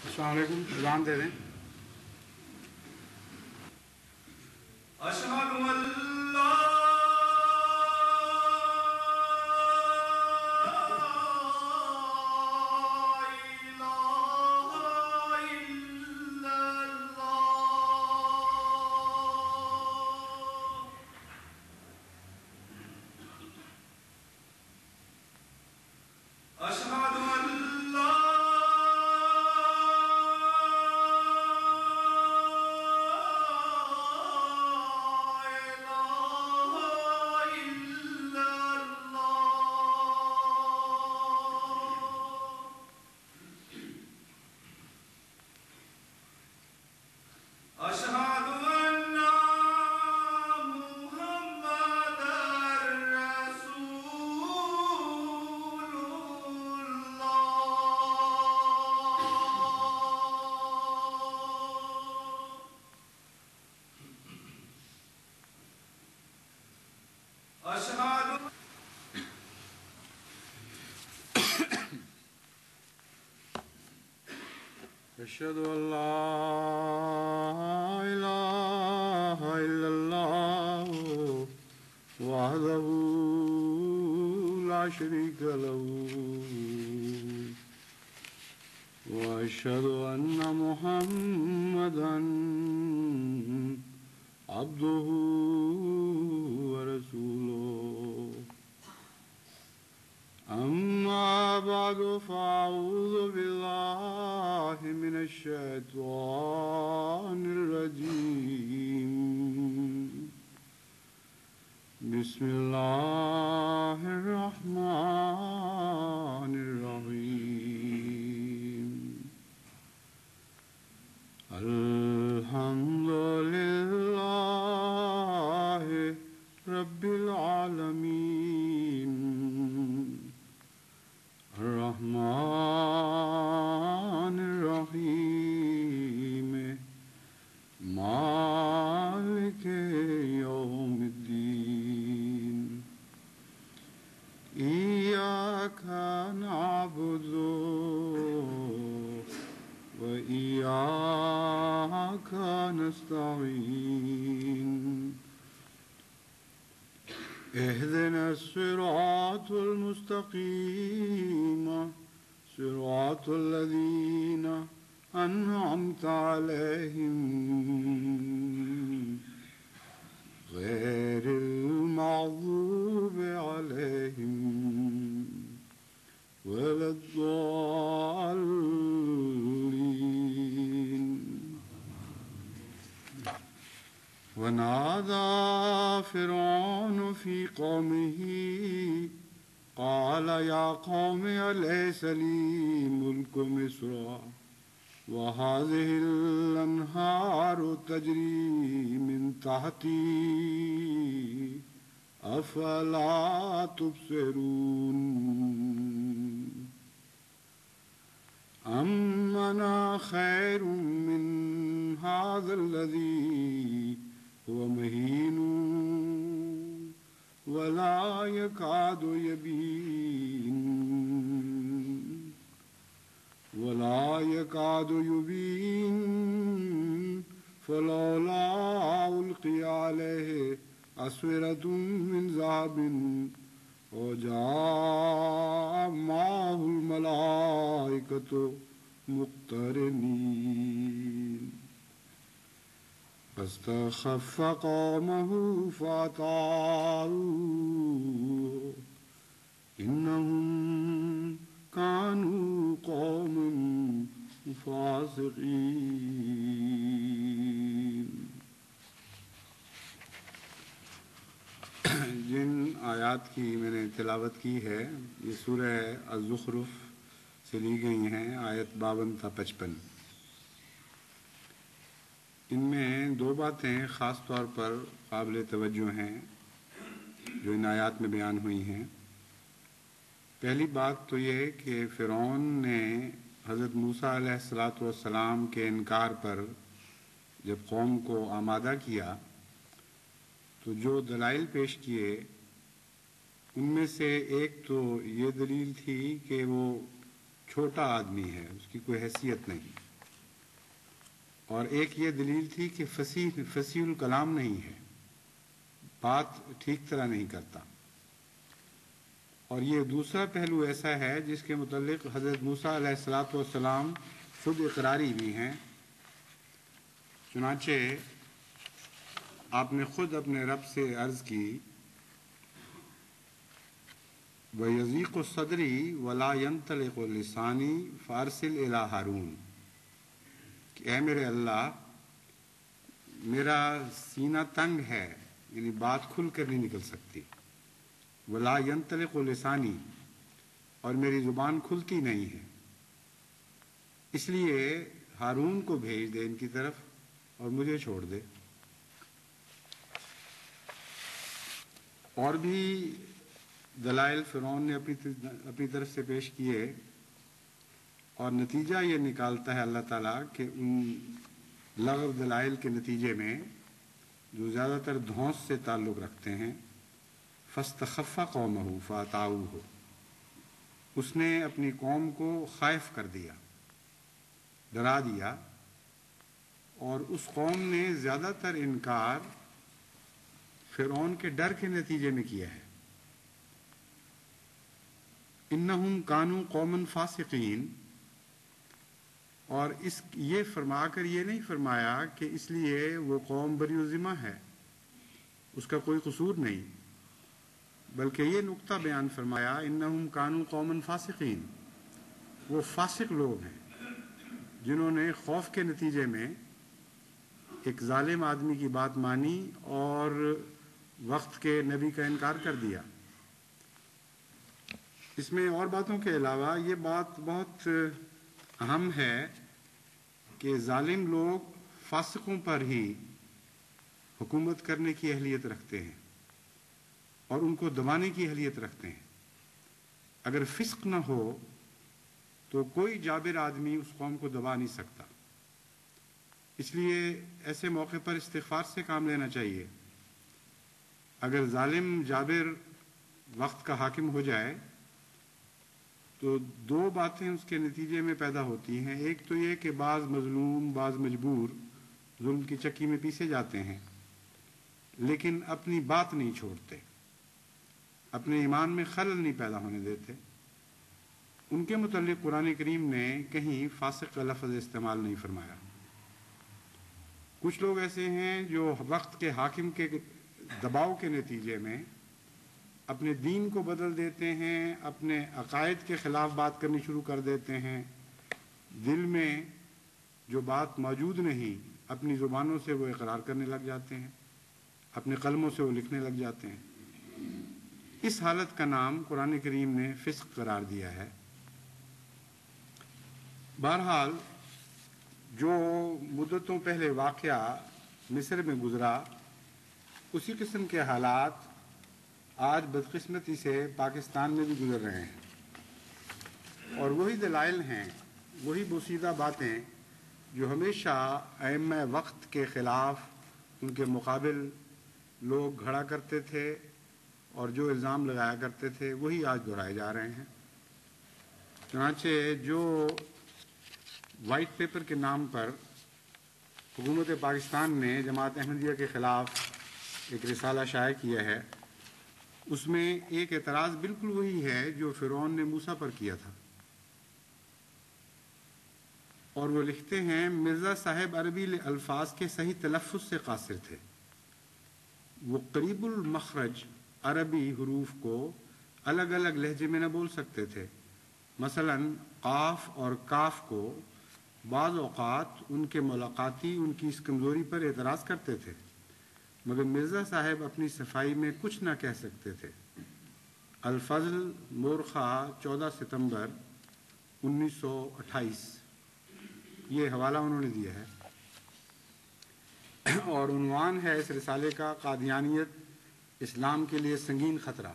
السلام علیکم، اذان دے دیں۔ اشہد ان لا اشہد ان لا الہ الا اللہ وحدہ لا شریک لہ واشہد ان محمدا عبدہ ورسولہ اما بعد فاعوذ باللہ من الشیطان الرجیم بسم اللہ الرحمن الرحیم الحمد للہ رب العالمین الرحمن الرحیم مالک یوم الدین ایاک نعبد و ایاک نستعین اهدنا الصراط المستقيم صراط الذين أنعمت عليهم غير المغضوب عليهم ولا الضالين. ونادى فرعون في قومه قال يا قوم أليس لي ملك مصر وهذه الأنهار تجري من تحتي أفلا تبصرون أم أنا خير من هذا الذي هو مهين ولا يكاد يبين فلولا ألقي عليه أسورة من ذهب وجاء معه الملائكة مقترنين فاستخف قومه فأطاعوه إنهم كانوا قوما فاسقين. جن آیات کی میں نے تلاوت کی ہے یہ سورہ الزخرف سے لی گئی ہیں، آیت 52 تا 55. ان میں دو باتیں خاص طور پر قابل توجہ ہیں جو ان آیات میں بیان ہوئی ہیں. پہلی بات تو یہ کہ فرعون نے حضرت موسیٰ علیہ السلام کے انکار پر جب قوم کو آمادہ کیا تو جو دلائل پیش کیے ان میں سے ایک تو یہ دلیل تھی کہ وہ چھوٹا آدمی ہے، اس کی کوئی حیثیت نہیں. اور ایک یہ دلیل تھی کہ فصیح الکلام نہیں ہے، بات ٹھیک طرح نہیں کرتا۔ اور یہ دوسرا پہلو ایسا ہے جس کے متعلق حضرت موسیٰ علیہ الصلاۃ والسلام خود اقراری بھی ہیں۔ چنانچہ آپ نے خود اپنے رب سے عرض کی، وَيَضِيقُ صَدْرِي وَلَا يَنطَلِقُ لِسَانِي فَأَرْسِلْ إِلَىٰ هَارُونَ، کہ اے میرے اللہ، میرا سینہ تنگ ہے، یعنی بات کھل کر نہیں نکل سکتی، وَلَا يَنطَلِقُ لِسَانِي، اور میری زبان کھلتی نہیں ہے، اس لیے ہارون کو بھیج دے ان کی طرف اور مجھے چھوڑ دے۔ اور بھی دلائل فرعون نے اپنی طرف سے پیش کیے، اور نتیجہ یہ نکالتا ہے اللہ تعالیٰ کہ ان لغو دلائل کے نتیجے میں جو زیادہ تر دھونس سے تعلق رکھتے ہیں، فَاسْتَخَفَّ قَوْمَهُ فَأَطَاعُوهُ، اس نے اپنی قوم کو خائف کر دیا، ڈرا دیا، اور اس قوم نے زیادہ تر انکار فرعون کے ڈر کے نتیجے میں کیا ہے۔ انہم کانوا قوما فاسقین، اور یہ فرما کر یہ نہیں فرمایا کہ اس لیے وہ قوم بری و ذمہ ہے، اس کا کوئی قصور نہیں، بلکہ یہ نقطہ بیان فرمایا، انہم کانوا قوما فاسقین، وہ فاسق لوگ ہیں جنہوں نے خوف کے نتیجے میں ایک ظالم آدمی کی بات مانی اور وقت کے نبی کا انکار کر دیا۔ اس میں اور باتوں کے علاوہ یہ بات بہت اہم ہے کہ ظالم لوگ فاسقوں پر ہی حکومت کرنے کی اہلیت رکھتے ہیں اور ان کو دبانے کی اہلیت رکھتے ہیں۔ اگر فسق نہ ہو تو کوئی جابر آدمی اس قوم کو دبا نہیں سکتا، اس لیے ایسے موقع پر استغفار سے کام لینا چاہیے۔ اگر ظالم جابر وقت کا حاکم ہو جائے تو دو باتیں اس کے نتیجے میں پیدا ہوتی ہیں، ایک تو یہ کہ بعض مظلوم، بعض مجبور ظلم کی چکی میں پیسے جاتے ہیں، لیکن اپنی بات نہیں چھوڑتے، اپنے ایمان میں خلل نہیں پیدا ہونے دیتے۔ ان کے متعلق قرآن کریم نے کہیں فاسق کا لفظ استعمال نہیں فرمایا۔ کچھ لوگ ایسے ہیں جو وقت کے حاکم کے دباؤ کے نتیجے میں اپنے دین کو بدل دیتے ہیں، اپنے عقائد کے خلاف بات کرنی شروع کر دیتے ہیں، دل میں جو بات موجود نہیں اپنی زبانوں سے وہ اقرار کرنے لگ جاتے ہیں، اپنے قلموں سے وہ لکھنے لگ جاتے ہیں۔ اس حالت کا نام قرآن کریم نے فسق قرار دیا ہے۔ بہرحال جو مدتوں پہلے واقعہ مصر میں گزرا، اسی قسم کے حالات آج بدقسمتی سے پاکستان میں بھی گزر رہے ہیں، اور وہی دلائل ہیں، وہی بوسیدہ باتیں جو ہمیشہ ائمہ وقت کے خلاف ان کے مقابل لوگ گھڑا کرتے تھے اور جو الزام لگایا کرتے تھے وہی آج دہرائے جا رہے ہیں۔ چنانچہ جو وائٹ پیپر کے نام پر حکومت پاکستان نے جماعت احمدیہ کے خلاف ایک رسالہ شائع کیا ہے، اس میں ایک اعتراض بالکل وہی ہے جو فرعون نے موسیٰ پر کیا تھا، اور وہ لکھتے ہیں، مرزا صاحب عربی الفاظ کے صحیح تلفظ سے قاصر تھے، وہ قریب المخرج عربی حروف کو الگ الگ لہجے میں نہ بول سکتے تھے۔ مثلا قاف اور کاف کو بعض اوقات ان کے ملاقاتی ان کی اس کمزوری پر اعتراض کرتے تھے، مگر مرزا صاحب اپنی صفائی میں کچھ نہ کہہ سکتے تھے۔ الفضل مورخہ 14 ستمبر 1928، یہ حوالہ انہوں نے دیا ہے، اور عنوان ہے اس رسالے کا، قادیانیت اسلام کے لیے سنگین خطرہ۔